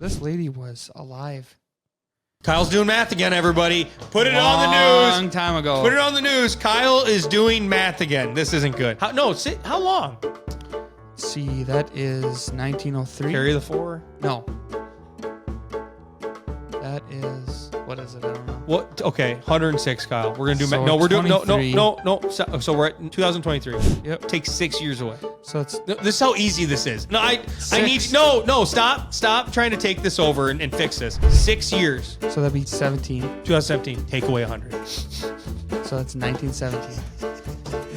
This lady was alive. Kyle's doing math again, everybody. Put it on the news. Long time ago. Put it on the news. Kyle is doing math again. This isn't good. How long? See, that is 1903. Carry the 4. No. That is, what is it? I don't know. What? Okay, 106, Kyle. We're gonna do So math. No, we're doing no. 23. So we're at 2023. Yep. Takes 6 years away. So it's This is how easy this is. No, I need stop trying to take this over and fix this. 6 years. so that'd be 17. 2017. Take away 100. So that's 1917.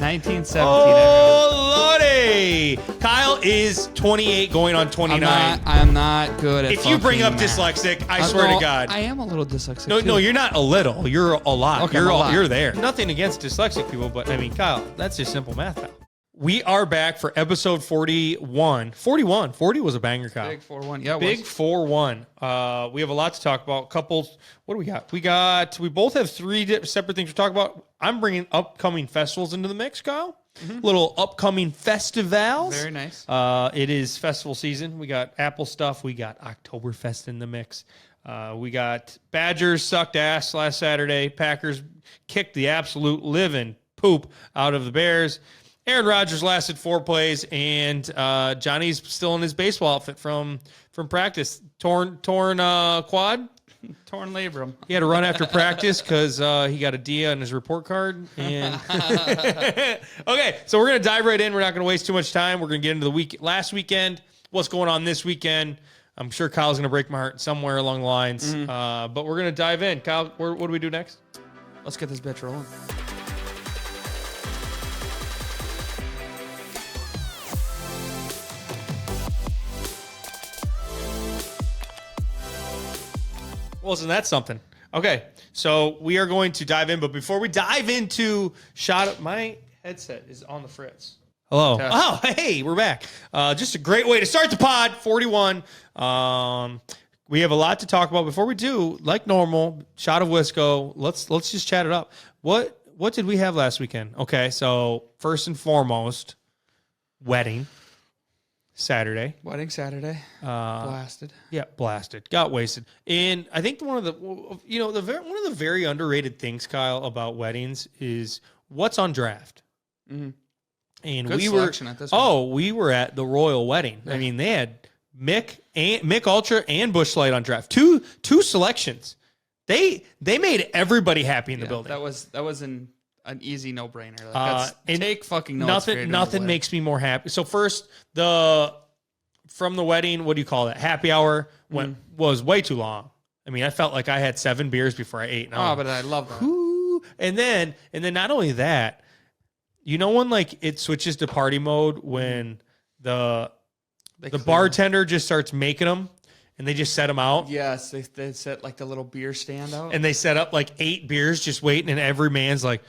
1917. Oh lordy! Kyle is 28, going on 29. I'm not good at If you bring up fucking math. dyslexic, I swear to God. I am a little dyslexic. No, too. you're not a little. You're a lot. Okay, I'm a lot. You're there. Nothing against dyslexic people, but I mean, Kyle, that's just simple math, Kyle. We are back for episode 41. 41. 40 was a banger, Kyle. Big 4-1. Yeah, it Big was. 4-1. We have a lot to talk about. Couples. What do we got? We both have 3 separate things to talk about. I'm bringing upcoming festivals into the mix, Kyle. Little upcoming festivals. Very nice. It is festival season. We got Apple stuff. We got Oktoberfest in the mix. We got Badgers sucked ass last Saturday. Packers kicked the absolute living poop out of the Bears. Aaron Rodgers lasted 4 plays, and Johnny's still in his baseball outfit from practice. Torn quad. Torn labrum. He had to run after practice because he got a D on his report card. And okay, so we're gonna dive right in. We're not gonna waste too much time. We're gonna get into the last weekend. What's going on this weekend? I'm sure Kyle's gonna break my heart somewhere along the lines. But we're gonna dive in. Kyle, what do we do next? Let's get this bitch rolling. Well, isn't that something? Okay, so we are going to dive in, but before we dive into my headset is on the fritz. Hello. Okay. Oh, hey, we're back. Just a great way to start the pod, 41. We have a lot to talk about. Before we do, like normal, Shot of Wisco. Let's just chat it up. What did we have last weekend? Okay, so first and foremost, wedding. Saturday. Wedding Saturday. Blasted. Yeah, blasted. Got wasted. And I think one of the very underrated things, Kyle, about weddings is what's on draft. Mm-hmm. And Good we selection at this one. we were at the royal wedding. I mean, they had Mick Ultra and Busch Light on draft. Two selections. They made everybody happy in the building. That was an easy no-brainer. Like, take fucking notes. Nothing makes me more happy. So first, from the wedding, what do you call that? Happy hour was way too long. I mean, I felt like I had 7 beers before I ate. But I love that. Whoo. And then not only that, you know when like it switches to party mode when the bartender just starts making them. And they just set them out. Yes, they set like the little beer stand out. And they set up like 8 beers just waiting, and every man's like,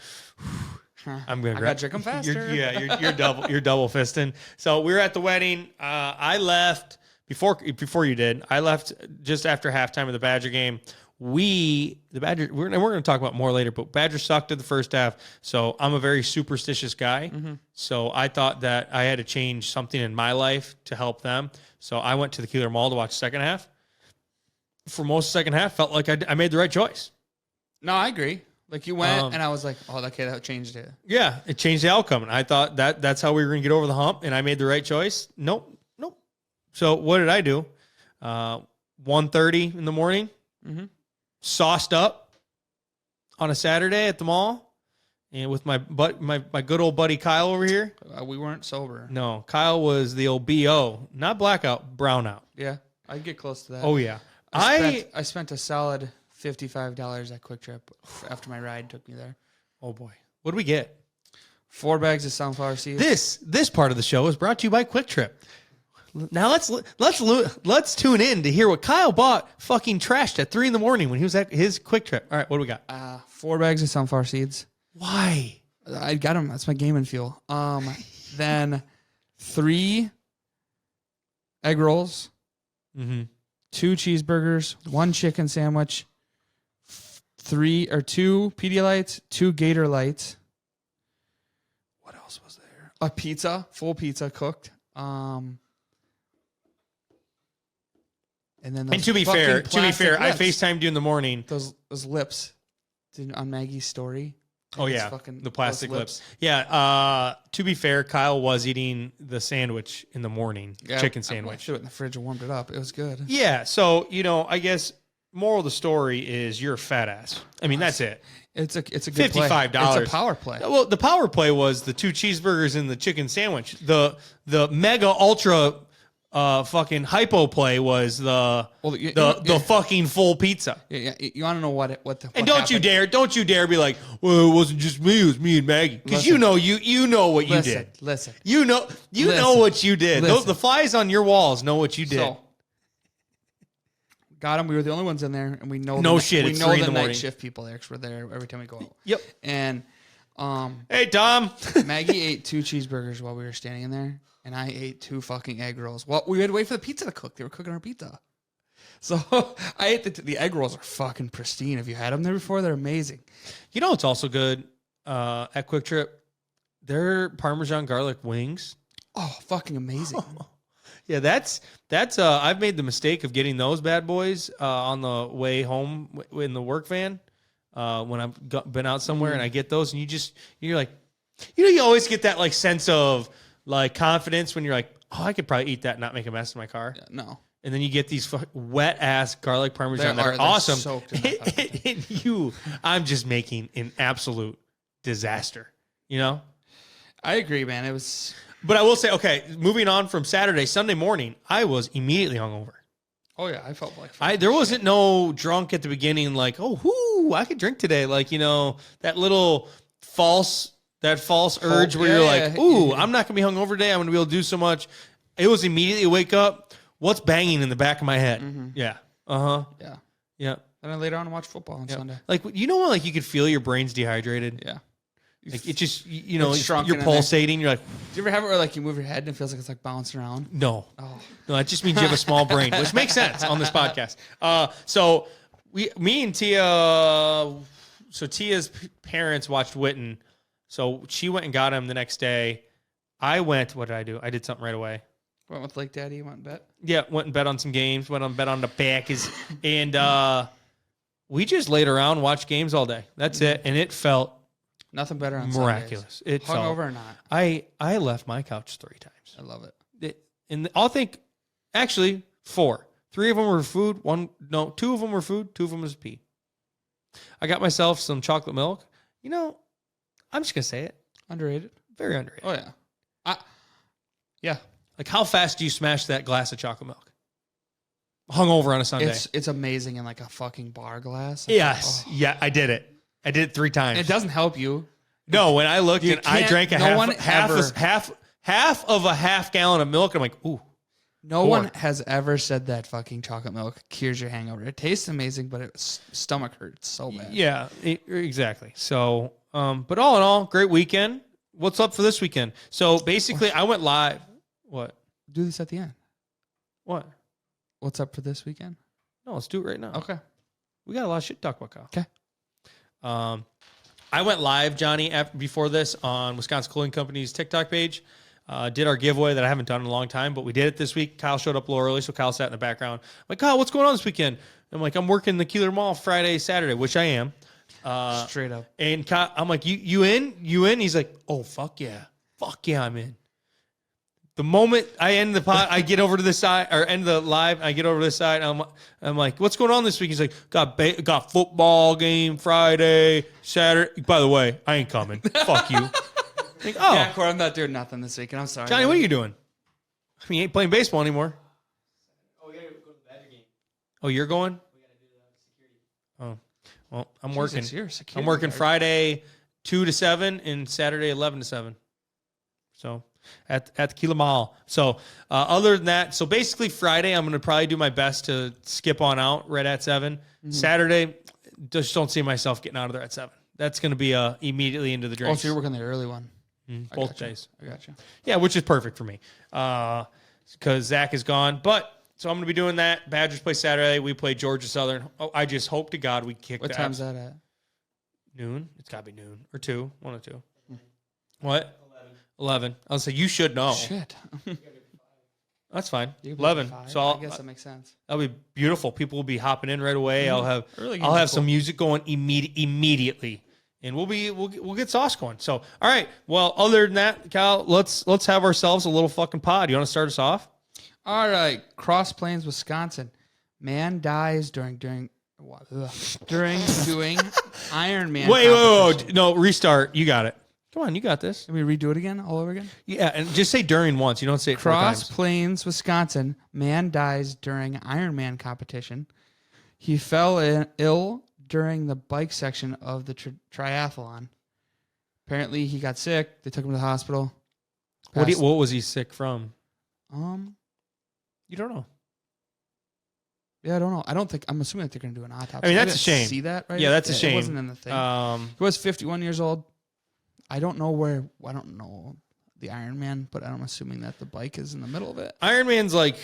I'm gonna drink them faster. You're double fisting. So we were at the wedding. I left before you did. I left just after halftime of the Badger game. The Badger, we're going to talk about more later, but Badger sucked in the first half. So I'm a very superstitious guy. Mm-hmm. So I thought that I had to change something in my life to help them. So I went to the Keeler Mall to watch the second half. For most of the second half, felt like I made the right choice. No, I agree. Like you went, and I was like, oh, okay, that changed it. Yeah, it changed the outcome. And I thought that's how we were going to get over the hump, and I made the right choice. Nope. So what did I do? 1:30 in the morning, sauced up on a Saturday at the mall, and with my good old buddy Kyle over here. We weren't sober. No, Kyle was the old BO, not blackout, brownout. Yeah, I'd get close to that. Oh yeah, I spent a solid $55 at Quick Trip after my ride took me there. Oh boy, what did we get? 4 bags of sunflower seeds. This part of the show is brought to you by Quick Trip. Now let's tune in to hear what Kyle bought fucking trashed at 3 a.m. when he was at his Quick Trip. All right, what do we got? 4 bags of sunflower seeds. Why? I got them. That's my gaming fuel. Then 3 egg rolls, 2 cheeseburgers, 1 chicken sandwich, 2 Pedialites, 2 Gator Lights. What else was there? A pizza, full pizza cooked. And then to be fair, I lips, FaceTimed you in the morning. Those lips on Maggie's story. Oh yeah, the plastic lips. Yeah. To be fair, Kyle was eating the sandwich in the morning, chicken sandwich. I threw it in the fridge and warmed it up. It was good. Yeah. So I guess moral of the story is you're a fat ass. I mean, that's it. It's a good $55. Play. It's a power play. Well, the power play was the 2 cheeseburgers and the chicken sandwich. The mega ultra fucking hypo play was the fucking full pizza. Yeah, you want to know what and don't happened? you dare be like, well, it wasn't just me, it was me and Maggie, because you know what you did. Listen, you know what you did. The flies on your walls know what you did. So, got them. We were the only ones in there, and we know the night shift people there because we're there every time we go out. Yep. And hey Tom, Maggie ate 2 cheeseburgers while we were standing in there. And I ate 2 fucking egg rolls. Well, we had to wait for the pizza to cook. They were cooking our pizza. So I ate the egg rolls are fucking pristine. Have you had them there before? They're amazing. You know what's also good at Quick Trip? Their Parmesan garlic wings. Oh, fucking amazing. Yeah, that's I've made the mistake of getting those bad boys on the way home in the work van when I've been out somewhere and I get those and you're like, you always get that like sense of like confidence when you're like, oh, I could probably eat that and not make a mess in my car. Yeah, no. And then you get these wet ass garlic Parmesan that are awesome. And I'm just making an absolute disaster, I agree, man. It was. But I will say, okay, moving on from Sunday morning, I was immediately hungover. Oh yeah, I felt like there wasn't no drunk at the beginning, like, I could drink today, like that little false urge where you're like, ooh, I'm not gonna be hungover today. I'm gonna be able to do so much. It was immediately wake up. What's banging in the back of my head? Mm-hmm. Yeah. Yeah. Yeah. And then later on watch football on Sunday. Like when you could feel your brain's dehydrated. Yeah. Like it just you're pulsating. You're like, do you ever have it where like you move your head and it feels like it's like bouncing around? No. Oh. No, that just means you have a small brain, which makes sense on this podcast. So me and Tia. So Tia's parents watched Witten. So she went and got him the next day. I went. What did I do? I did something right away. Went with Lake Daddy. Went and bet. Yeah, went and bet on some games. Went and bet on the Packers, and we just laid around, watched games all day. That's it, and it felt nothing better on miraculous. Sundays. It felt hungover or not. I left my couch 3 times. I love it. And I'll think actually 4. 3 of them were food. 2 of them were food. 2 of them was pee. I got myself some chocolate milk. I'm just going to say it. Underrated. Very underrated. Oh, yeah. Yeah. Like, how fast do you smash that glass of chocolate milk? Hungover on a Sunday. It's amazing in, like, a fucking bar glass. Yes. Yeah, I did it. I did it 3 times. It doesn't help you. No, when I looked and I drank half of a half gallon of milk, I'm like, ooh. No one has ever said that fucking chocolate milk cures your hangover. It tastes amazing, but stomach hurts so bad. Yeah, exactly. So, but all in all, great weekend. What's up for this weekend? So basically, I went live. What? Do this at the end. What? What's up for this weekend? No, let's do it right now. Okay. We got a lot of shit to talk about, Kyle. Okay. I went live, Johnny, before this on Wisconsin Clothing Company's TikTok page. Did our giveaway that I haven't done in a long time, but we did it this week. Kyle showed up a little early, so Kyle sat in the background. I'm like, Kyle, what's going on this weekend? I'm like, I'm working the Keeler Mall Friday, Saturday, which I am. Straight up. And Kyle, I'm like, you in? You in? He's like, oh, fuck yeah. Fuck yeah, I'm in. The moment I end the pod, I get over to this side, or end the live, I get over to this side, I'm like, what's going on this week? He's like, got football game Friday, Saturday. By the way, I ain't coming. Fuck you. Like, oh. Yeah, Corey, I'm not doing nothing this weekend. I'm sorry. Johnny, what are you doing? I mean, you ain't playing baseball anymore. Oh, we got to go to the Badger game. Oh, you're going? We got to do the security. Oh. Well, I'm working. I'm working Friday 2 to 7 and Saturday 11 to 7. So at the Keeler Mall. So other than that, so basically Friday I'm going to probably do my best to skip on out right at 7. Mm-hmm. Saturday, just don't see myself getting out of there at 7. That's going to be immediately into the drinks. Oh, so you're working the early one. Both days. I got you. Yeah, which is perfect for me because Zach is gone. But so I'm going to be doing that. Badgers play Saturday. We play Georgia Southern. Oh, I just hope to God we kick. What time's that at? Noon. It's got to be noon or 2. 1 or 2. What? 11. I'll say you should know. Shit. That's fine. You can put 11. 5. So I guess that makes sense. that'll be beautiful. People will be hopping in right away. Early games I'll are have cool. some music going immediately, and we'll get sauce going. So, all right. Well, other than that, Kyle, let's have ourselves a little fucking pod. You want to start us off? All right, Crosse Plains, Wisconsin. Man dies during doing Ironman. Wait. No, restart. You got it. Come on, you got this. Can we redo it again, all over again? Yeah, and just say during once. You don't say it 4 Crosse times. Plains, Wisconsin. Man dies during Ironman competition. He fell ill during the bike section of the triathlon. Apparently, he got sick. They took him to the hospital. What was he sick from? You don't know. Yeah, I don't know. I'm assuming that they're going to do an autopsy. I mean, that's a didn't shame. See that, right? Yeah, that's a shame. It wasn't in the thing. He was 51 years old. I don't know the Ironman, but I'm assuming that the bike is in the middle of it. Ironman's like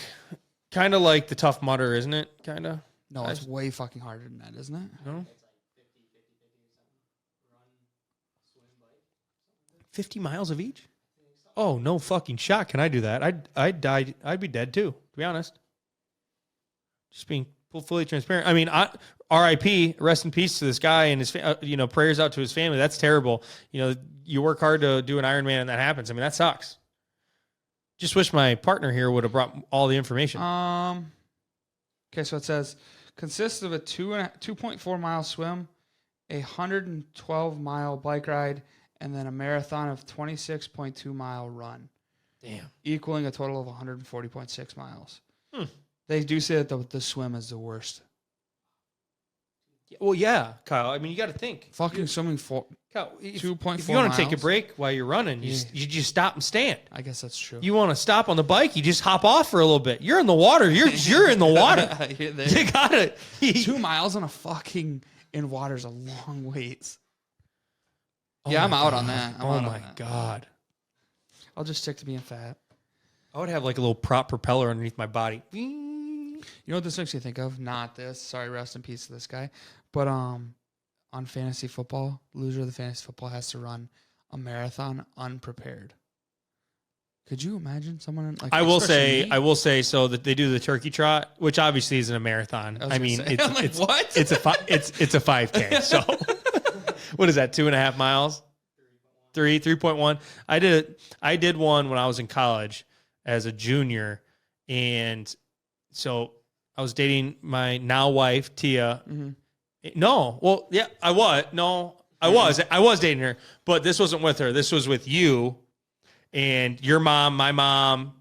kind of like the Tough Mudder, isn't it? Kind of. No, it's way fucking harder than that, isn't it? No. 50 miles of each? Oh, no fucking shot. Can I do that? I'd be dead too, to be honest. Just being fully transparent. I mean, R.I.P. Rest in peace to this guy and his, prayers out to his family. That's terrible. You work hard to do an Ironman and that happens. I mean, that sucks. Just wish my partner here would have brought all the information. Okay, so it says consists of a 2.4 mile swim, a 112-mile bike ride, and then a marathon of 26.2 mile run. Damn. Equaling a total of 140.6 miles. They do say that the swim is the worst. Well, yeah, Kyle. I mean, you got to think. Fucking swimming for Kyle, 2.4 if you want to take a miles. break while you're running, you just stop and stand. I guess that's true. You want to stop on the bike, you just hop off for a little bit. You're in the water. You're in the water. You're there. You got it. 2 miles on a fucking in water's a long ways. Oh Yeah, I'm out God. on that. Oh my God. I'll just stick to being fat. I would have like a little prop propeller underneath my body. You know what this makes me think of? Not this. Sorry, rest in peace to this guy. But on fantasy football, loser of the fantasy football has to run a marathon unprepared. Could you imagine someone like? I will say, me? so that they do the turkey trot, which obviously isn't a marathon. I mean, it's what? It's a 5K. So what is that? 2.5 miles? 3.1. I did one when I was in college as a junior, and so I was dating my now wife Tia. Mm-hmm. No, well, yeah, I was. No, I was dating her, but this wasn't with her. This was with you and your mom, my mom,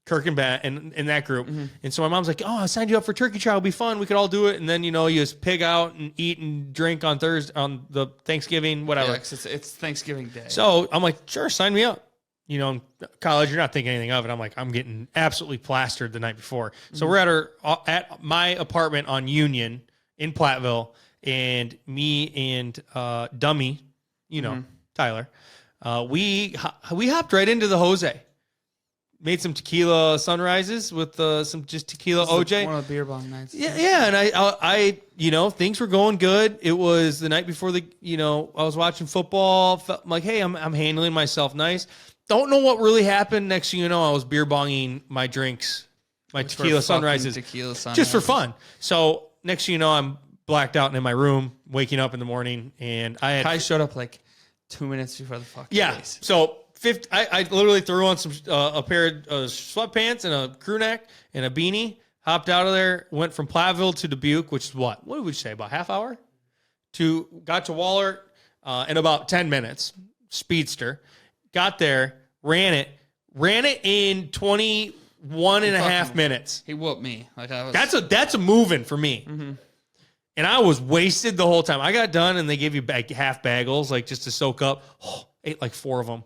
Kirk and Ben, and in that group. Mm-hmm. And so my mom's like, "Oh, I signed you up for turkey trot. It'll be fun. We could all do it." And then you just pig out and eat and drink on Thursday, on the Thanksgiving, whatever. Yeah, 'cause it's Thanksgiving Day. So I'm like, "Sure, sign me up." In college, you're not thinking anything of it. I'm like, I'm getting absolutely plastered the night before. So we're at my apartment on Union in Platteville, and me and Dummy, Tyler, we hopped right into the Jose. Made some tequila sunrises with some just tequila OJ. One of the beer bong nights. Yeah, and I things were going good. It was the night before I was watching football. Felt like, hey, I'm handling myself nice. Don't know what really happened. Next thing you know, I was beer bonging my drinks, my tequila sunrises, just for fun. So next thing you know, I'm blacked out and in my room, waking up in the morning, and Kai showed up like 2 minutes before the fucking race. So I literally threw on some a pair of sweatpants and a crew neck and a beanie. Hopped out of there, went from Platteville to Dubuque, which is what did we say, about half hour? Got to Waller in about 10 minutes. Speedster. Got there, ran it in 21 and a half minutes. He whooped me. Like That's a moving for me. Mm-hmm. And I was wasted the whole time. I got done, and they gave you half bagels, like just to soak up. Ate like 4 of them.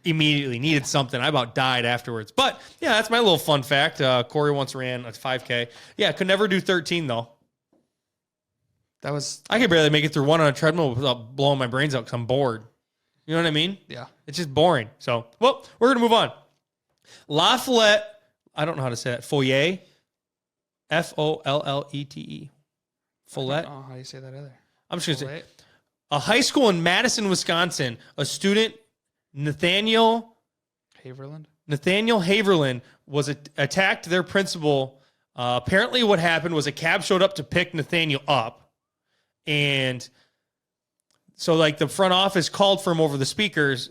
Immediately needed something. I about died afterwards. But yeah, that's my little fun fact. Corey once ran a 5K. Yeah, could never do 13 though. I could barely make it through one on a treadmill without blowing my brains out because I'm bored. You know what I mean? Yeah. It's just boring. So, well, we're going to move on. La Follette, I don't know how to say that. Follette. Follete. Follette. Oh, how do you say that either? I'm just going to say a high school in Madison, Wisconsin, a student, Nathaniel Haverland. Nathaniel Haverland was attacked their principal. Apparently what happened was a cab showed up to pick Nathaniel up. And so like the front office called for him over the speakers.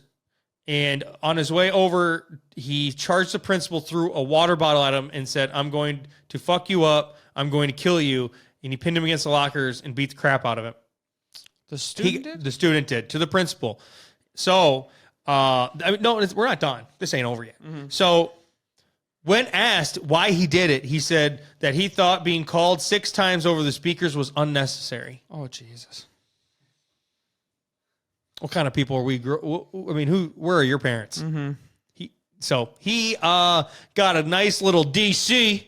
And on his way over, he charged the principal, threw a water bottle at him and said, I'm going to fuck you up. I'm going to kill you. And he pinned him against the lockers and beat the crap out of him. The student did? The student did to the principal. So, no, we're not done. This ain't over yet. Mm-hmm. So, when asked why he did it, he said that he thought being called 6 times over the speakers was unnecessary. Oh, Jesus. What kind of people are we? I mean, where are your parents? Mm-hmm. He got a nice little DC,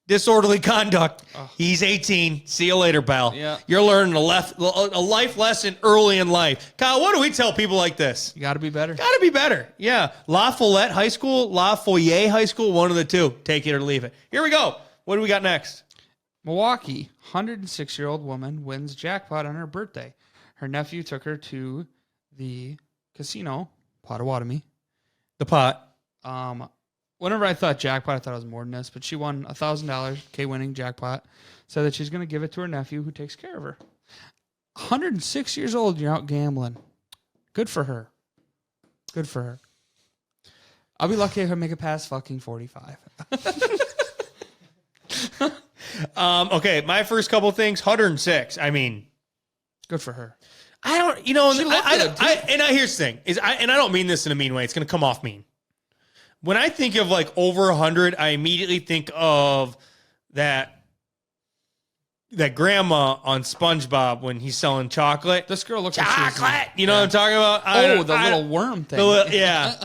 disorderly conduct. Oh. He's 18. See you later, pal. Yeah. You're learning a life lesson early in life. Kyle, what do we tell people like this? You got to be better. Got to be better. Yeah. La Follette High School, La Foyer High School, one of the two. Take it or leave it. Here we go. What do we got next? Milwaukee, 106-year-old woman wins jackpot on her birthday. Her nephew took her to the casino, Potawatomi. The pot. Whenever I thought jackpot, I thought it was more than this, but she won $1,000, K-winning jackpot. Said that she's going to give it to her nephew who takes care of her. 106 years old, you're out gambling. Good for her. Good for her. I'll be lucky if I make it past fucking 45. Okay, my first couple things, 106. I mean, good for her. I don't, and here's the thing, and I don't mean this in a mean way. It's going to come off mean. When I think of like over 100, I immediately think of that grandma on SpongeBob when he's selling chocolate. This girl looks chocolate. Like you know what I'm talking about? The little worm thing. Yeah.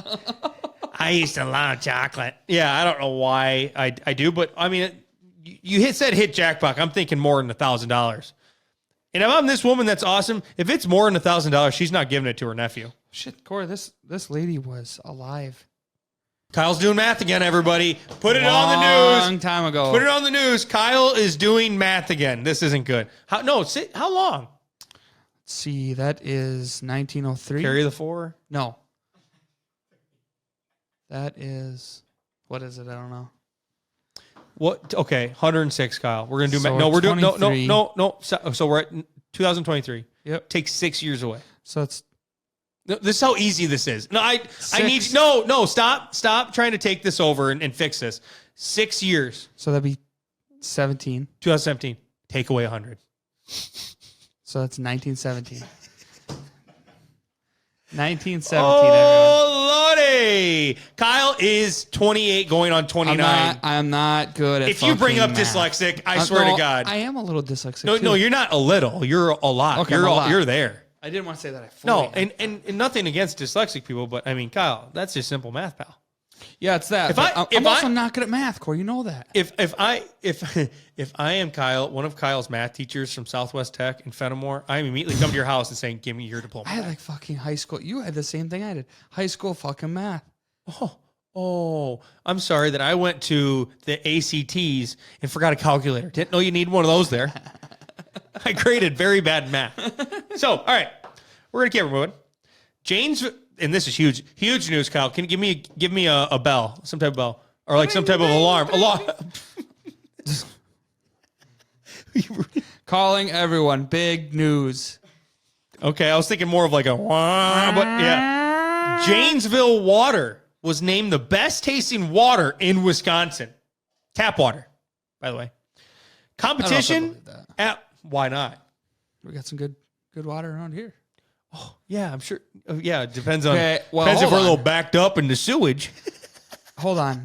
I used to love chocolate. Yeah, I don't know why I do, but I mean, you said hit jackpot. I'm thinking more than $1,000. And if I'm this woman, that's awesome. If it's more than $1,000, she's not giving it to her nephew. Shit, Corey, this lady was alive. Kyle's doing math again, everybody. Put it on the news. Long time ago. Put it on the news. Kyle is doing math again. This isn't good. How long? Let's see. That is 1903. Carry the 4? No. That is, what is it? I don't know. What? Okay, 106, Kyle. We're gonna do so math. No, we're doing no. So we're at 2023. Yep. Takes 6 years away. So it's. This is how easy this is. No, I need stop trying to take this over and fix this. 6 years. So that'd be 17. 2017. Take away 100. So that's 1917. 1917. Oh, Lordy. Kyle is 28 going on 29. I'm not good at if you bring up math. dyslexic, I swear to God. I am a little dyslexic. No, you're not a little. You're a lot. Okay, you're there. I didn't want to say that. And nothing against dyslexic people, but I mean, Kyle, that's just simple math, pal. Yeah, it's that. I'm also not good at math, Corey. You know that. If I am Kyle, one of Kyle's math teachers from Southwest Tech in Fenimore, I immediately come to your house and saying, "Give me your diploma." I had like fucking high school. You had the same thing I did. High school fucking math. Oh, I'm sorry that I went to the ACTs and forgot a calculator. Didn't know you need one of those there. I graded very bad math. So, all right, we're gonna keep moving. James, and this is huge news, Kyle. Can you give me a bell, some type of bell, or like some type of alarm? Calling everyone. Big news. Okay, I was thinking more of like a wah, but yeah. Janesville water was named the best tasting water in Wisconsin. Tap water, by the way. Competition at why not? We got some good water around here. Oh, yeah, I'm sure. Yeah, it depends on. Okay, well, depends if we're a hold little backed up in the sewage. Hold on.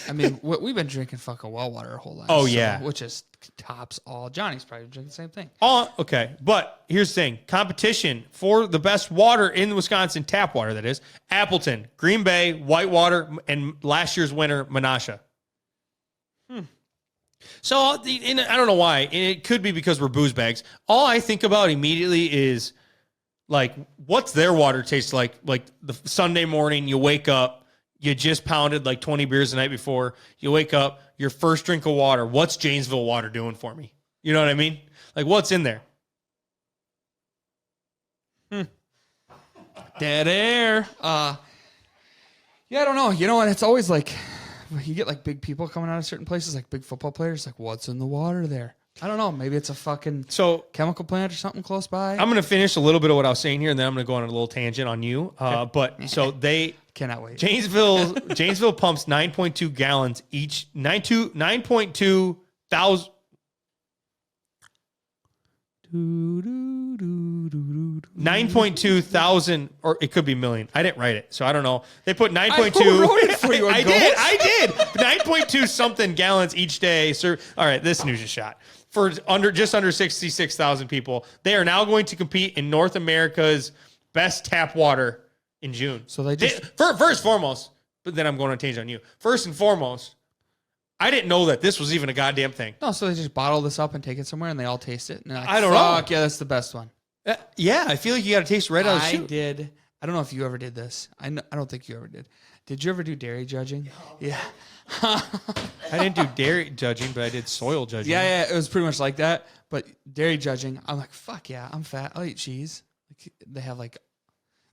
I mean, we've been drinking fucking well water our whole life. Oh, yeah. Which is tops all. Johnny's probably drinking the same thing. Oh, okay. But here's the thing. Competition for the best water in Wisconsin, tap water, that is. Appleton, Green Bay, Whitewater, and last year's winner, Menasha. So, I don't know why. And it could be because we're booze bags. All I think about immediately is, like, what's their water taste like? Like, the Sunday morning, you wake up, you just pounded like 20 beers the night before. You wake up, your first drink of water. What's Janesville water doing for me? You know what I mean? Like, what's in there? Dead air. Yeah, I don't know. You know what? It's always like you get like big people coming out of certain places, like big football players. Like, what's in the water there? I don't know. Maybe it's a fucking chemical plant or something close by. I'm going to finish a little bit of what I was saying here, and then I'm going to go on a little tangent on you. But so they cannot wait. Janesville pumps 9.2 gallons each. 9.2 thousand. 9.2 thousand, or it could be million. I didn't write it, so I don't know. They put 9.2. I wrote it for you. I did. 9.2 something gallons each day. So, all right, this news is shot for just under 66,000 people. They are now going to compete in North America's best tap water in June. So they just first and foremost, but then I'm going to change on you. First and foremost, I didn't know that this was even a goddamn thing. No, so they just bottle this up and take it somewhere, and they all taste it. And like, I don't know. Yeah, that's the best one. Yeah, I feel like you got to taste it right out of the chute. I did. I don't know if you ever did this. I don't think you ever did. Did you ever do dairy judging? Yeah. I didn't do dairy judging, but I did soil judging. Yeah, it was pretty much like that. But dairy judging, I'm like, fuck yeah, I'm fat. I'll eat cheese. Like, they have like,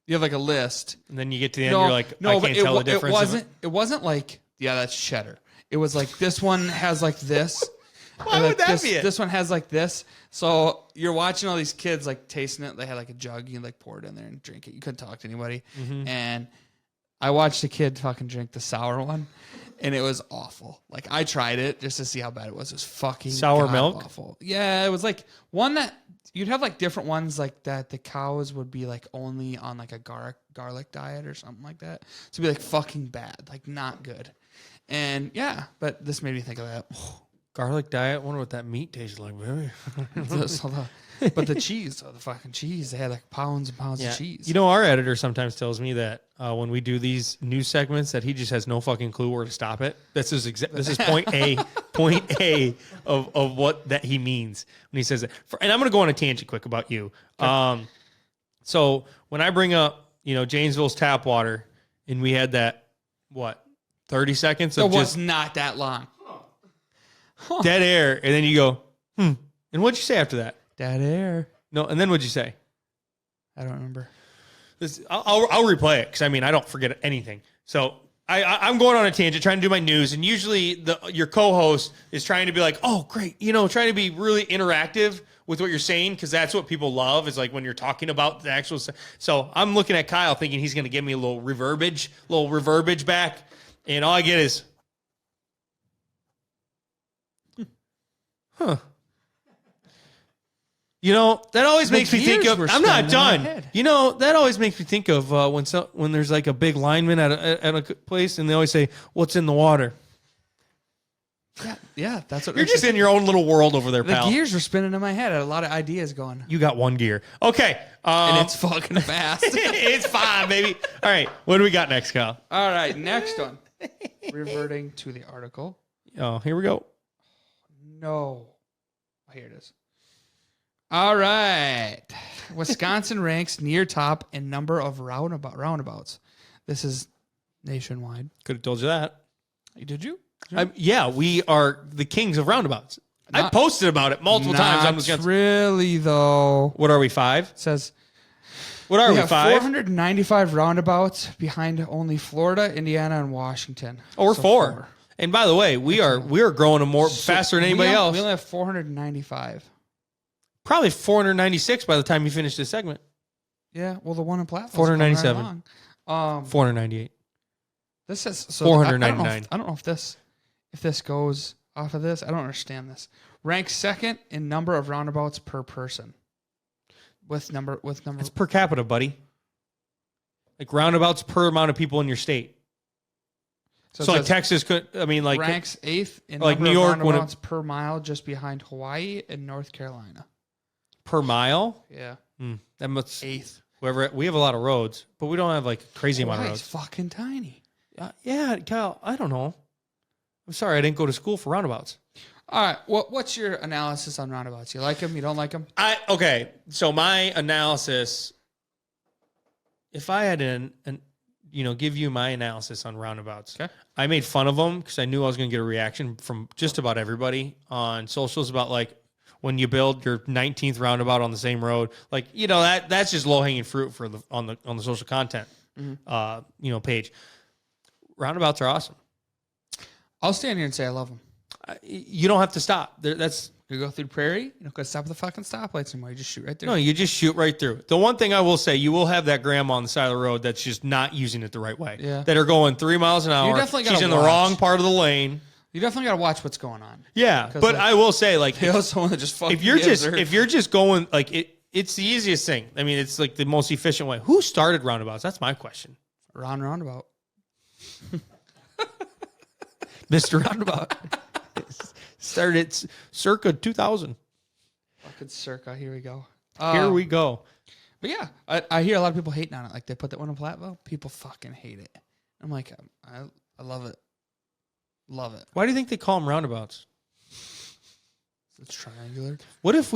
you have like a list. And then you get to the end, you're like, I can't tell the difference. It wasn't like, yeah, that's cheddar. It was like, this one has like this. Why would that be it? This one has like this. So you're watching all these kids like tasting it. They had like a jug. You like pour it in there and drink it. You couldn't talk to anybody. Mm-hmm. And I watched a kid fucking drink the sour one, and it was awful. Like I tried it just to see how bad it was. It was fucking sour milk. Awful. Yeah, it was like one that you'd have like different ones like that. The cows would be like only on like a garlic diet or something like that. So it'd be like fucking bad, like not good. And yeah, but this made me think of that. Garlic diet. I wonder what that meat tastes like, baby. But the cheese, the fucking cheese, they had like pounds and pounds of cheese. You know, our editor sometimes tells me that when we do these news segments, that he just has no fucking clue where to stop it. This is point A of what that he means when he says it. And I'm going to go on a tangent quick about you. Okay. So when I bring up, Janesville's tap water, and we had that 30 seconds of was not that long. Dead air, and then you go, And what'd you say after that? Dead air. No, and then what'd you say? I don't remember. I'll replay it because I don't forget anything. So I'm going on a tangent trying to do my news, and usually your co-host is trying to be like, oh great, trying to be really interactive with what you're saying, because that's what people love, is like when you're talking about the actual. So I'm looking at Kyle thinking he's going to give me a little reverbage back, and all I get is, huh. That always makes me think of. I'm not done. That always makes me think of when there's like a big lineman at a place, and they always say, "What's in the water?" Yeah, that's what you're just in your own little world over there, pal. The gears were spinning in my head. I had a lot of ideas going. You got one gear, okay, and it's fucking fast. It's fine, baby. All right, what do we got next, Kyle? All right, next one. Reverting to the article. Oh, here we go. No, here it is. All right. Wisconsin ranks near top in number of roundabouts. This is nationwide. Could have told you that. Did you? Yeah, we are the kings of roundabouts. I posted about it multiple times on Wisconsin. Really, though. What are we, 5? It says, what are we, 5? 495 roundabouts behind only Florida, Indiana, and Washington. Oh, we're 4. And by the way, we are growing faster than anybody else. We only have 495. Probably 496 by the time you finish this segment. Yeah, well, the one in Platteville. 497. 498. This says so 499. I don't know if this goes off of this. I don't understand this. Ranks second in number of roundabouts per person. With number. It's per capita, buddy. Like roundabouts per amount of people in your state. So like Texas could, ranks 8th in like number New York of roundabouts per mile, just behind Hawaii and North Carolina. Per mile? Yeah. That must 8th. We have a lot of roads, but we don't have like a crazy amount of roads. It's fucking tiny. Yeah, Kyle, I don't know. I'm sorry, I didn't go to school for roundabouts. All right, what's your analysis on roundabouts? You like them? You don't like them? Okay, so my analysis, if I had give you my analysis on roundabouts. Okay. I made fun of them because I knew I was going to get a reaction from just about everybody on socials about like when you build your 19th roundabout on the same road, like that's just low hanging fruit for on the social content page. roundabouts are awesome. I'll stand here and say I love them. You don't have to stop. That's You go through the prairie, you don't got to stop at the fucking stoplights anymore. You just shoot right there. no, you just shoot right through. The one thing I will say, you will have that grandma on the side of the road that's just not using it the right way. Yeah. That are going 3 miles an hour. definitely gotta She's in the watch. wrong part of the lane. You definitely got to watch what's going on. Yeah, 'Cause, but like, I will say, like, You know, someone that just fucking if you're gives just going like it's the easiest thing. I mean, it's like the most efficient way. Who started roundabouts? That's my question. Ron Roundabout. Mr. Roundabout started circa 2000. Fucking circa. Here we go. Here we go. But yeah, I hear a lot of people hating on it. Like they put that one in Platteville. People fucking hate it. I'm like, I love it. Love it. Why do you think they call them roundabouts? It's triangular. What if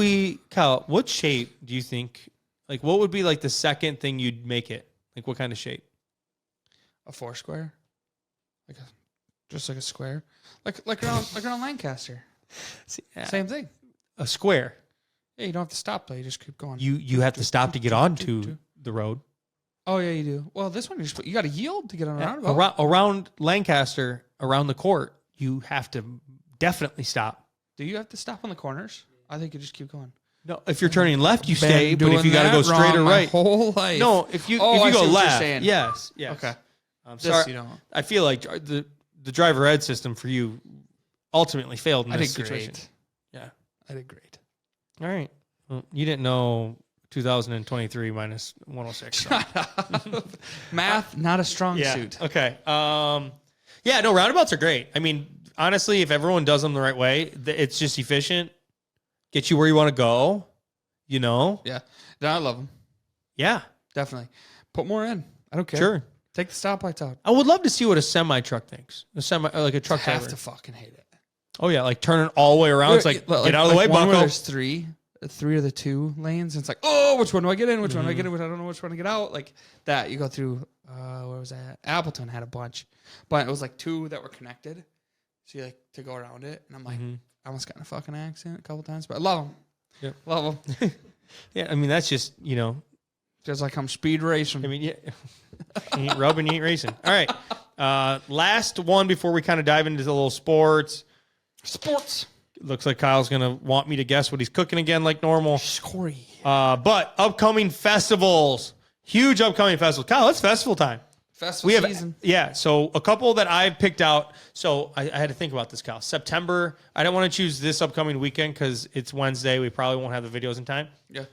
Kyle, what shape do you think, like, what would be like the second thing you'd make it? Like, what kind of shape? A four square. Just like a square. Like around Lancaster. See, Same thing. a square. Yeah, you don't have to stop though. You just keep going. You have to stop to get onto the road. Oh yeah, you do. Well, this one you got to yield to get on a roundabout. Around Lancaster, around the court, you have to definitely stop. Do you have to stop on the corners? I think you just keep going. No, if you're turning left, you Been stay. But if doing you got to that go straight wrong or my right, whole life. no. If you I see go what you're left, saying. yes. Okay. I'm This sorry. you don't. I feel like the driver ed system for you ultimately failed in I this did situation. great. Yeah. I did great. All right. Well, you didn't know 2023 minus 106. So. Math, not a strong Yeah. suit. Okay. Yeah. No, roundabouts are great. I mean, honestly, if everyone does them the right way, it's just efficient. Get you where you want to go. You know. Yeah. No, I love them. Yeah. Definitely. Put more in. I don't care. Sure. Take the stoplights out. I would love to see what a semi truck thinks. Like a truck I have driver. to fucking hate it. Oh yeah, like turning all the way around. It's like get out of the way, one where bucko. there's three of the two lanes. And it's like, oh, which one do I get in? Which one do I get in? I don't know which one to get out. Like that. You go through. Where was that? Appleton had a bunch, but it was like two that were connected. So you like to go around it, and I'm like, I almost got in a fucking accident a couple times, but I love them. Yeah. Love them. Yeah, I mean that's just Just like I'm speed racing. I mean, yeah. You ain't rubbing, you ain't racing. All right. Last one before we kind of dive into the little sports. Sports. Looks like Kyle's going to want me to guess what he's cooking again like normal. Scory. But upcoming festivals. Huge upcoming festivals. Kyle, it's festival time. Festival season. Yeah, so a couple that I've picked out. So I had to think about this, Kyle. September. I didn't want to choose this upcoming weekend because it's Wednesday. We probably won't have the videos in time. Yeah.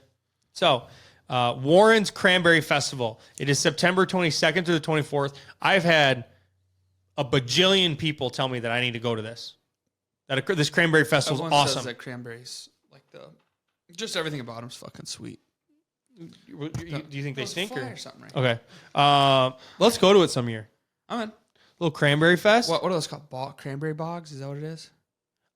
So Warren's Cranberry Festival. It is September 22nd through the 24th. I've had a bajillion people tell me that I need to go to this. This Cranberry Festival is Everyone says awesome. that cranberries, like just everything about them's fucking sweet. Do you think they stink or something? Right? Okay. Let's go to it some year. I'm in. Little Cranberry Fest. What are those called? Cranberry bogs? Is that what it is?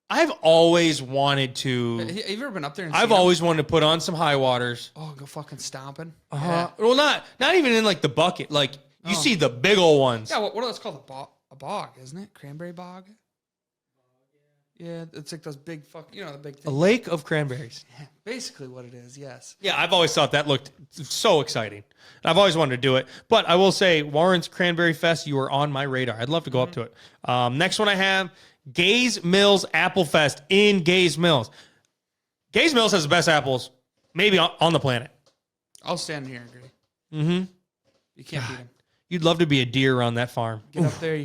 I've always wanted to. Have you ever been up there? And I've seen always wanted to put on some high waters. them? Go fucking stomping. Well, not even in like the bucket. Like you see the big old ones. Yeah. What are those called? A bog, isn't it? Cranberry bog. Yeah, it's like those big the big A thing. lake of cranberries. Yeah, basically what it is. Yes. Yeah, I've always thought that looked so exciting. I've always wanted to do it. But I will say, Warren's Cranberry Fest, you are on my radar. I'd love to go up to it. Next one I have, Gaze Mills Apple Fest in Gaze Mills. Gaze Mills has the best apples, maybe on the planet. I'll stand here and agree. Mm-hmm. You can't beat them. You'd love to be a deer on that farm. Get up there.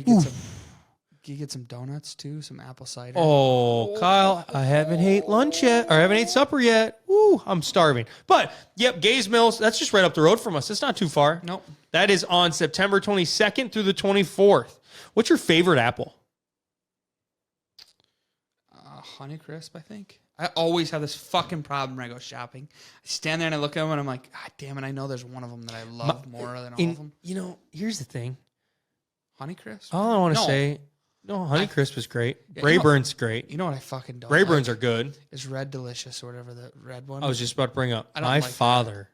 You get some donuts too, some apple cider. Oh, Kyle, I haven't ate lunch yet, or I haven't ate supper yet. Woo, I'm starving. But, yep, Gaze Mills, that's just right up the road from us. It's not too far. Nope. That is on September 22nd through the 24th. What's your favorite apple? Honeycrisp, I think. I always have this fucking problem when I go shopping. I stand there and I look at them and I'm like, God damn it, I know there's one of them that I love more than all of them. You know, here's the thing. Honeycrisp? All I want to say, no, Honeycrisp is great. Yeah, Rayburn's great. You know what I fucking don't Rayburn's like? are good. Is Red Delicious or whatever, the red one. I was just about to bring up. I don't My like that. father,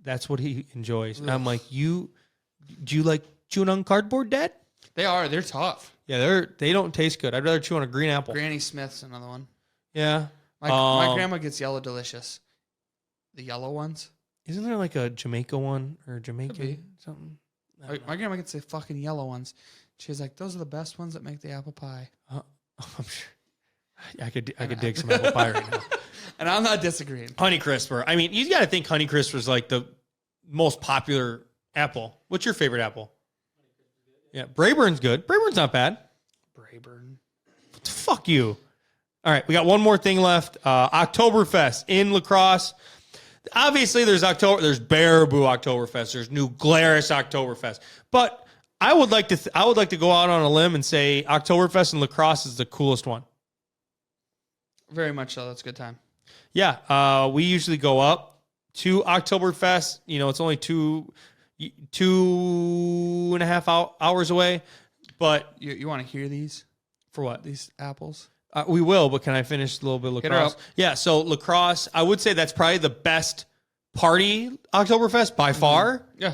that's what he enjoys. And I'm Ugh. like, do you like chewing on cardboard, Dad? They're tough. Yeah, they don't taste good. I'd rather chew on a green apple. Granny Smith's another one. Yeah. My grandma gets Yellow Delicious. The yellow ones. Isn't there like a Jamaica one or be. Jamaican something? My grandma gets the fucking yellow ones. She's like, those are the best ones that make the apple pie. I'm sure. I could dig some apple pie right now. And I'm not disagreeing. Honey Crisper. I mean, you got to think Honey Crisper is like the most popular apple. What's your favorite apple? Yeah, Brayburn's good. Brayburn's not bad. Brayburn. Fuck you. All right, we got one more thing left. Oktoberfest in La Crosse. Obviously, there's Baraboo Oktoberfest. There's New Glarus Oktoberfest. But I would like to go out on a limb and say Oktoberfest in La Crosse is the coolest one. Very much so. That's a good time. Yeah, we usually go up to Oktoberfest. You know, it's only 2.5 hours away. But you want to hear these? For what? These apples? We will, but can I finish a little bit of La Get her Crosse? up. Yeah, so La Crosse, I would say that's probably the best party Oktoberfest by far. Yeah.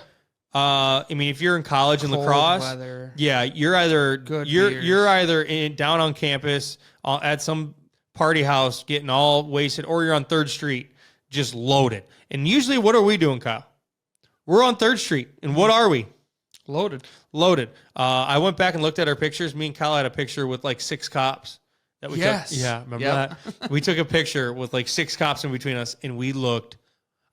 I mean, if you're in college in La Cold Crosse, weather. yeah, you're either Good you're beers. either down on campus at some party house getting all wasted, or you're on 3rd Street just loaded. And usually, what are we doing, Kyle? We're on 3rd Street, and what are we? Loaded. Loaded. I went back and looked at our pictures. Me and Kyle had a picture with like 6 cops. That we Yes. took. Yeah, remember Yep. that? We took a picture with like 6 cops in between us, and we looked.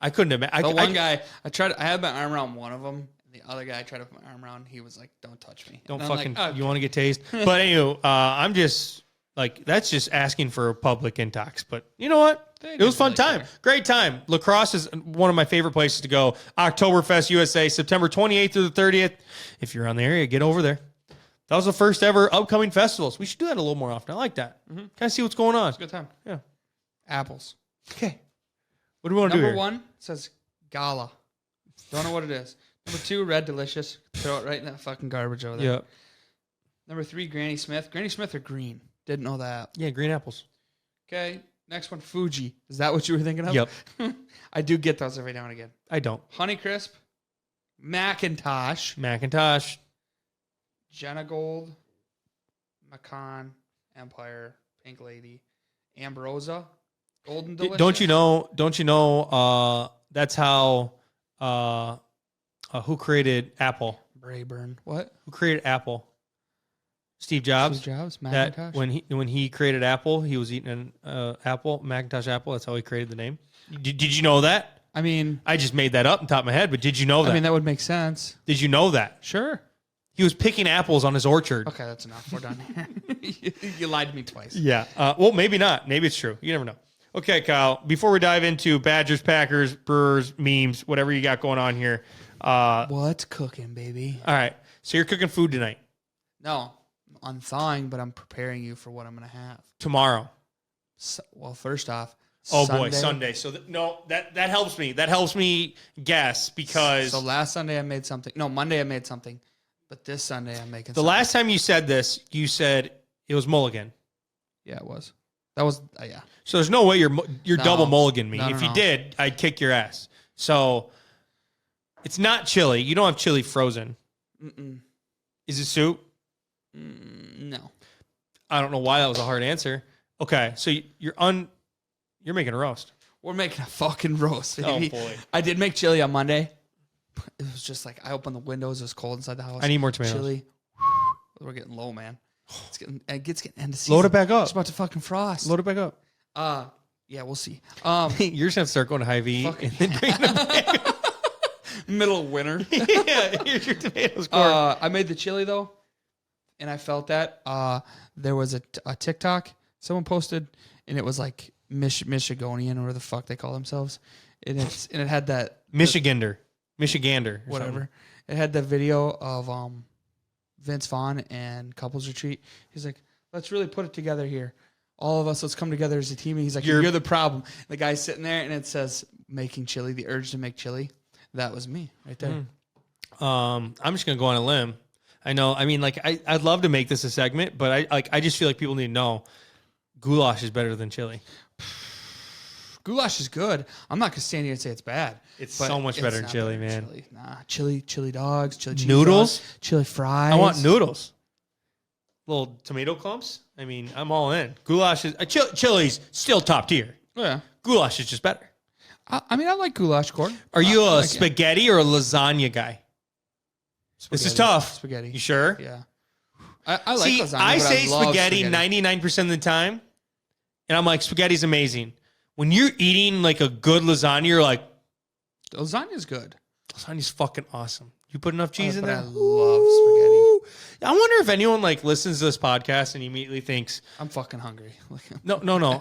I couldn't imagine. The one guy, I had my arm around one of them. And the other guy I tried to put my arm around. He was like, "Don't touch me. Don't And I'm fucking. like, "Oh, You want to get tased? But anyway, I'm just like that's just asking for a public intox. But you know what? They It was didn't fun really time. care. Great time. La Crosse is one of my favorite places to go. Oktoberfest USA, September 28th through the 30th. If you're on the area, get over there. That was the first ever upcoming festivals. We should do that a little more often. I like that. Kind of see what's going on. It's a good time. Yeah. Apples. Okay. What do we want to do Number here? 1 says Gala. Don't know what it is. Number 2, Red Delicious. Throw it right in that fucking garbage over there. Yeah. Number 3, Granny Smith. Granny Smith are green. Didn't know that. Yeah, green apples. Okay. Next one, Fuji. Is that what you were thinking of? Yep. I do get those every now and again. I don't. Honeycrisp. Macintosh. Macintosh. Jenna Gold. Macon. Empire. Pink Lady. Ambrosia. Golden Delicious. Don't you know that's how who created Apple? Brayburn. What? Who created Apple? Steve Jobs. Steve Jobs. That Macintosh. when he created Apple, he was eating an apple, Macintosh apple. That's how he created the name. Did you know that? I mean, I just made that up on top of my head, but did you know that? that would make sense. Did you know that? Sure. He was picking apples on his orchard. Okay, that's enough. We're done here. you lied to me twice. Yeah. Well, maybe not. Maybe it's true. You never know. Okay, Kyle, before we dive into Badgers, Packers, Brewers, memes, whatever you got going on here. What's cooking, baby? All right. So you're cooking food tonight. No, I'm thawing, but I'm preparing you for what I'm going to have. Tomorrow. So, well, first off, Oh boy, Sunday. So that helps me. That helps me guess because So last Sunday I made something. No, Monday I made something. But this Sunday I'm making the something. last time you said this, you said it was mulligan. Yeah, it was. That was, yeah. So there's no way you're No. double mulligan me. No, If no. you did, I'd kick your ass. So it's not chili. You don't have chili frozen. Mm-mm. Is it soup? No. I don't know why that was a hard answer. Okay, so you're making a roast. We're making a fucking roast, baby. Oh boy. I did make chili on Monday. It was just like I opened the windows. It was cold inside the house. I need more tomatoes. Chili. We're getting low, man. It gets getting end of season. Load it back up. It's about to fucking frost. Load it back up. Yeah, we'll see. You're just gonna start going to Hy-Vee Fucking and then bring them back. middle of winter. Yeah, here's your tomatoes. Corn. I made the chili though, and I felt that. There was a TikTok someone posted, and it was like Michigonian or whatever the fuck they call themselves, and it had that Michigander, or whatever. something. It had the video of Vince Vaughn and Couples Retreat. He's like, let's really put it together here. All of us, let's come together as a team. And he's like, you're the problem. The guy's sitting there, and it says making chili, the urge to make chili. That was me right there. I'm just gonna go on a limb. I know. I mean, like, I'd love to make this a segment, but I just feel like people need to know goulash is better than chili. Goulash is good. I'm not gonna stand here and say it's bad. It's but so much it's better than not chili, better than man. Chili. Nah, chili dogs, chili cheese Noodles? dogs, chili fries. I want noodles. Little tomato clumps. I mean, I'm all in. Goulash is chili's still top tier. Oh, yeah. Goulash is just better. I mean, I like goulash corn. Are you a like it. spaghetti or a lasagna guy? This is Spaghetti. tough. Spaghetti. You sure? Yeah. I like See, lasagna. I but say love spaghetti 99% of the time, and I'm like, spaghetti's amazing. When you're eating like a good lasagna, you're like, Lasagna's good. lasagna's fucking awesome. You put enough cheese in But there. I love spaghetti. I wonder if anyone like listens to this podcast and immediately thinks, I'm fucking hungry. no.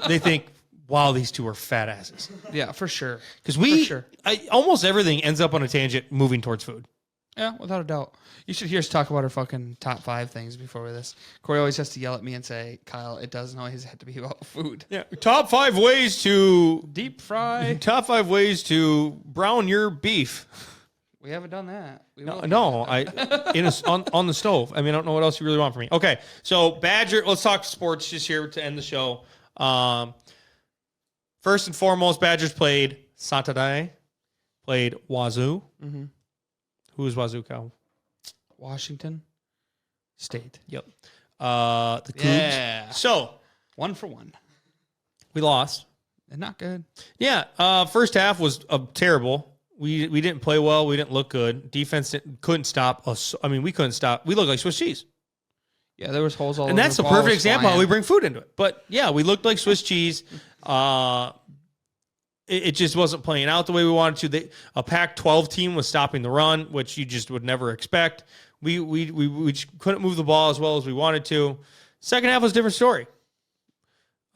They think, wow, these two are fat asses. Yeah, for sure. Because For sure. almost everything ends up on a tangent moving towards food. Yeah, without a doubt. You should hear us talk about our fucking top 5 things before this. Corey always has to yell at me and say, Kyle, it doesn't always have to be about food. Yeah. Top 5 ways to Deep fry. top 5 ways to brown your beef. We haven't done that. We will. On the stove. I mean, I don't know what else you really want from me. Okay, so Badger. Let's talk sports just here to end the show. First and foremost, Badgers played Saturday. Played Wazoo. Mm-hmm. Who is Wazoo, Kyle? Washington State. Yep. The Cougs. Yeah. So 1 for 1. we lost. And not good. Yeah. First half was terrible. We didn't play well. We didn't look good. Defense couldn't stop us. I mean, we couldn't stop. We looked like Swiss cheese. Yeah, there was holes all over. And that's the the ball perfect was example flying. how we bring food into it. But yeah, we looked like Swiss cheese. It just wasn't playing out the way we wanted to. A Pac-12 team was stopping the run, which you just would never expect. We just couldn't move the ball as well as we wanted to. Second half was a different story.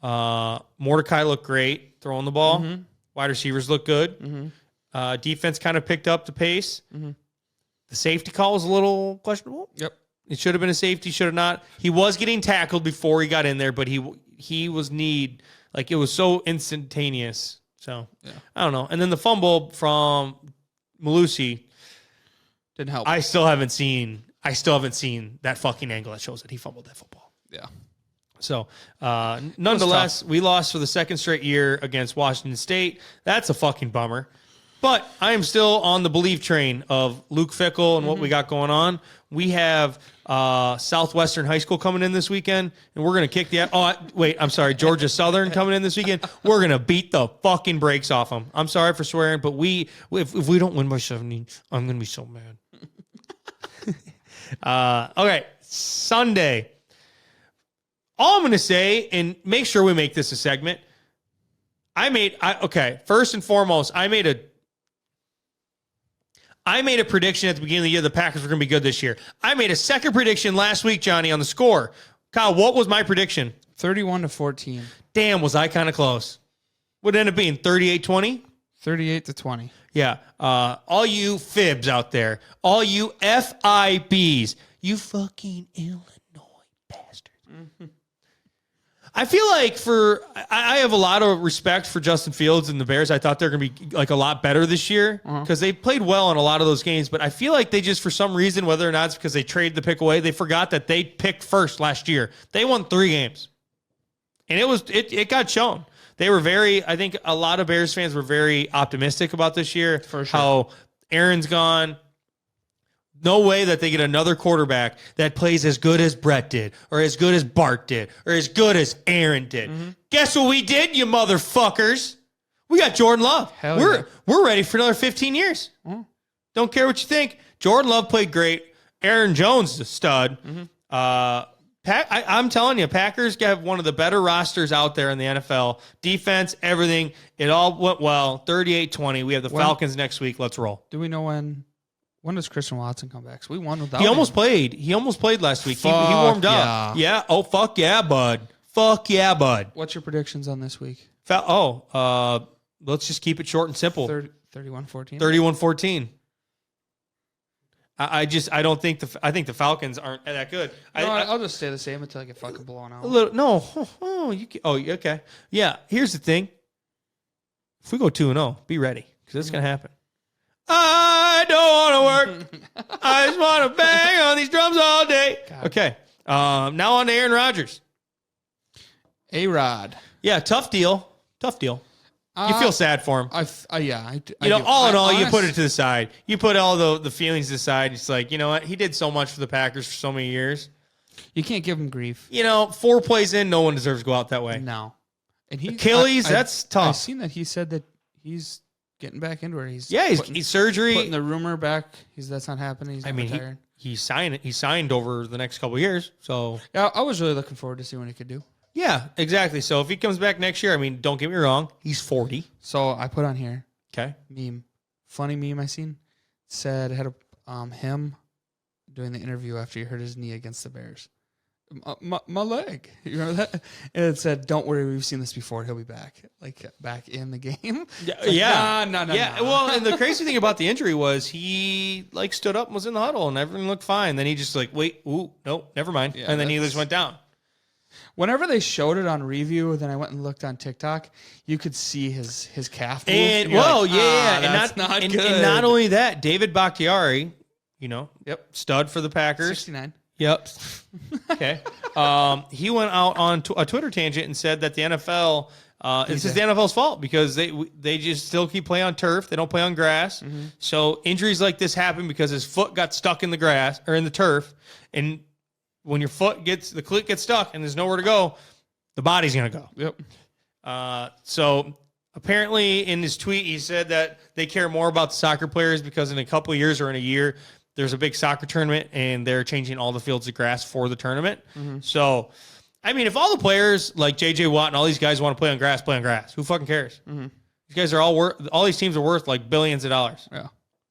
Mordecai looked great throwing the ball. Mm-hmm. Wide receivers looked good. Mm-hmm. Defense kind of picked up the pace. Mm-hmm. The safety call was a little questionable. Yep. It should have been a safety, should have not. He was getting tackled before he got in there, but he was it was so instantaneous. So yeah. I don't know. And then the fumble from Malusi Didn't help. I still haven't seen that fucking angle that shows that he fumbled that football. Yeah. So, nonetheless, we lost for the second straight year against Washington State. That's a fucking bummer. But I am still on the belief train of Luke Fickell and what we got going on. We have Southwestern High School coming in this weekend, and we're going to kick the Georgia Southern coming in this weekend. We're going to beat the fucking brakes off them. I'm sorry for swearing, but if we don't win by 70, I'm going to be so mad. Okay, Sunday. All I'm going to say, and make sure we make this a segment, first and foremost, I made a prediction at the beginning of the year the Packers were going to be good this year. I made a second prediction last week, Johnny, on the score. Kyle, what was my prediction? 31-14. Damn, was I kind of close. What ended up being 38-20? 38-20. Yeah. All you fibs out there, all you FIBs, you fucking Illinois bastards. Mm-hmm. I feel like I have a lot of respect for Justin Fields and the Bears. I thought they're going to be like a lot better this year because they played well in a lot of those games. But I feel like they just, for some reason, whether or not it's because they traded the pick away, they forgot that they picked first last year. They won 3 games, and it got shown. They were I think a lot of Bears fans were very optimistic about this year. For sure. How Aaron's gone. No way that they get another quarterback that plays as good as Brett did, or as good as Bart did, or as good as Aaron did. Mm-hmm. Guess what we did, you motherfuckers? We got Jordan Love. We're ready for another 15 years. Mm-hmm. Don't care what you think. Jordan Love played great. Aaron Jones is a stud. Mm-hmm. I'm telling you, Packers have one of the better rosters out there in the NFL. Defense, everything. It all went well. 38-20. We have the Falcons next week. Let's roll. Do we know when? When does Christian Watson come back? So we won without him. played. He almost played last week. He warmed up. Yeah. Oh, fuck yeah, bud. Fuck yeah, bud. What's your predictions on this week? Let's just keep it short and simple. 31-14. 31-14. I think the Falcons aren't that good. I'll just stay the same until I get fucking blown out. Okay. Yeah, here's the thing. If we go 2-0, be ready because it's going to happen. I don't want to work. I just want to bang on these drums all day. God. Okay. Now on to Aaron Rodgers. A-Rod. Yeah, tough deal. You feel sad for him. All in all, you put it to the side. You put all the feelings to the side. It's like, you know what? He did so much for the Packers for so many years. You can't give him grief. 4 plays in, no one deserves to go out that way. No. And Achilles, that's tough. I've seen that he said that he's getting back into it. He's surgery. Putting the rumor back. That's not happening. He's retired. he signed over the next couple of years. So Yeah, I was really looking forward to see what he could do. yeah, exactly. So if he comes back next year, I mean, don't get me wrong, he's 40. So I put on here Okay. funny meme I seen. Said had him doing the interview after he hurt his knee against the Bears. My leg. You remember that? And it said, "Don't worry, we've seen this before. He'll be back, like back in the game." Yeah, No. Well, and the crazy thing about the injury was he like stood up and was in the huddle and everything looked fine. Then he just like, wait, nope, never mind, Yeah, and then he just went down. Whenever they showed it on review, then I went and looked on TikTok. You could see his calf move. And you're well, like, and that's not good. And not only that, David Bakhtiari, Yep, stud for the Packers. 69. Yep. Okay. He went out on a Twitter tangent and said that the NFL, it's just the NFL's fault because they just still keep playing on turf. They don't play on grass. Mm-hmm. So injuries like this happen because his foot got stuck in the grass or in the turf. And when your foot the cleat gets stuck and there's nowhere to go, the body's going to go. Yep. So apparently in his tweet, he said that they care more about the soccer players because in a couple of years or in a year, there's a big soccer tournament and they're changing all the fields of grass for the tournament. Mm-hmm. So, I mean, if all the players like J.J. Watt and all these guys want to play on grass, play on grass. Who fucking cares? Mm-hmm. These guys are all these teams are worth like billions of dollars. Yeah.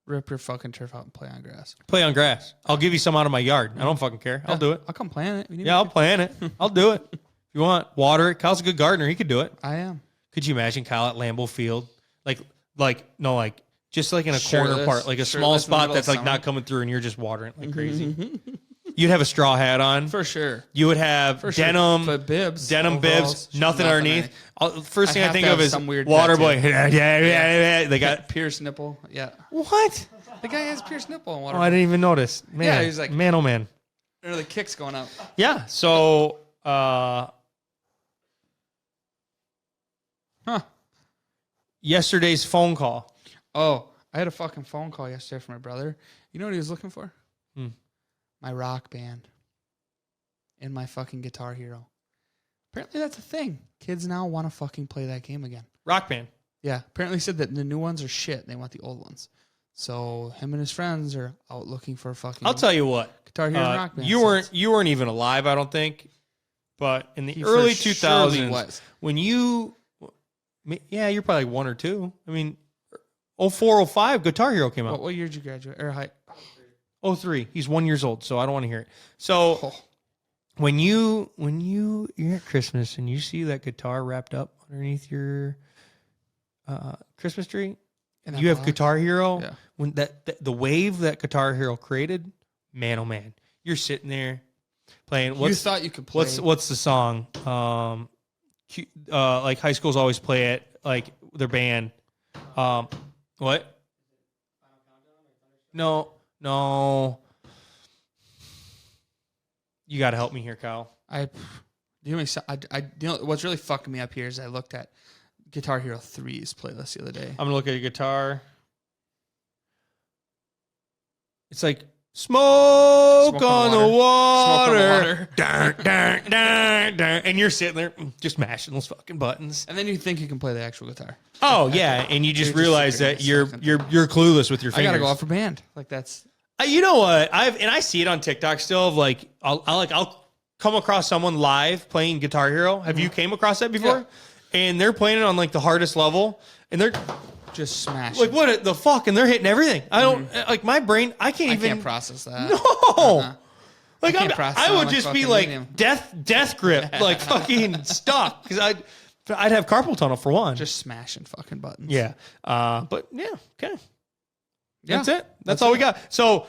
Rip your fucking turf out and play on grass. Play on grass. I'll give you some out of my yard. I don't fucking care. I'll do it. I'll come plan it. Yeah, I'll plan it. I'll do it. If you want, water it. Kyle's a good gardener. He could do it. I am. Could you imagine Kyle at Lambeau Field? Just like in a Shirtless. corner part, like a small Shirtless in the spot middle that's of like not summer. coming through and you're just watering it like crazy. You'd have a straw hat on. For sure. You would have For sure. denim, But bibs. denim overalls, bibs, nothing underneath. First thing I have think to of have is some weird water tattoo. boy. Yeah. They got Pierced nipple. Yeah. what? The guy has pierced nipple and water. Oh, I didn't even notice. Man, Yeah, he's like- man, oh man. Or the kicks going up. Yeah. So, yesterday's phone call. Oh, I had a fucking phone call yesterday from my brother. You know what he was looking for? My rock band. And my fucking Guitar Hero. Apparently that's a thing. Kids now want to fucking play that game again. Rock Band. Yeah. Apparently he said that the new ones are shit. They want the old ones. So him and his friends are out looking for a fucking I'll tell you what. Guitar Hero Rock Band. You weren't even alive, I don't think. But in the He early for 2000s, surely was. when you're probably like one or two. I mean, 04, 05, Guitar Hero came out. What year did you graduate? Or high? 03. He's 1 year old, so I don't want to hear it. So Oh. when you're at Christmas and you see that guitar wrapped up underneath your Christmas tree, In that you have box? Guitar Hero. Yeah. When the wave that Guitar Hero created, man, oh man, you're sitting there playing. You thought you could play. What's the song? Like high schools always play it, like their band. What? No. You got to help me here, Kyle. You know what's really fucking me up here is I looked at Guitar Hero 3's playlist the other day. I'm gonna look at a guitar. It's like smoke on the water. Dun, dun, dun, dun. And you're sitting there just mashing those fucking buttons. And then you think you can play the actual guitar. Oh yeah, and you just You're just realize sitting that there you're clueless with your I fingers. gotta go out for band. Like that's You know what? I see it on TikTok still. Of like I'll come across someone live playing Guitar Hero. Have you came across that before? Yeah. And they're playing it on like the hardest level, and they're just smash. like, "What the fuck?" And they're hitting everything. I don't like my brain. I I can't can't process that. No. Uh-huh. Like I can't process I that would on, just be fucking like medium. death grip, like fucking stuck because I'd have carpal tunnel for one. Just smashing fucking buttons. Yeah. But yeah, okay. Yeah. That's it. That's all we got. So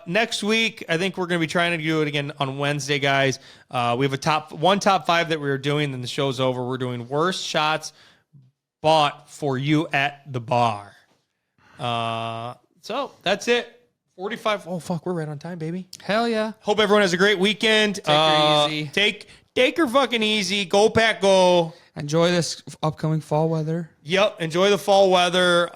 next week, I think we're going to be trying to do it again on Wednesday, guys. We have a top 5 that we're doing. Then the show's over. We're doing worst shots bought for you at the bar. So that's it. 45. Oh fuck, we're right on time, baby. Hell yeah. Hope everyone has a great weekend. Take her easy. Take her fucking easy. Go Pack, go. Enjoy this upcoming fall weather. Yep. Enjoy the fall weather.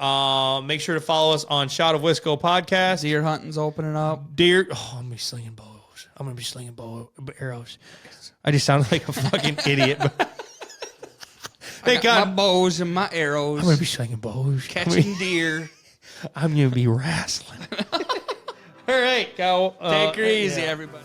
Make sure to follow us on Shot of Wisco Podcast. Deer hunting's opening up. I'm gonna be slinging bows. I'm gonna be slinging arrows. I just sounded like a fucking idiot. But thank I got God. my bows and my arrows. I'm gonna be slinging bows. Catching deer. I'm gonna be wrestling. All right, go. Take her easy, yeah. everybody.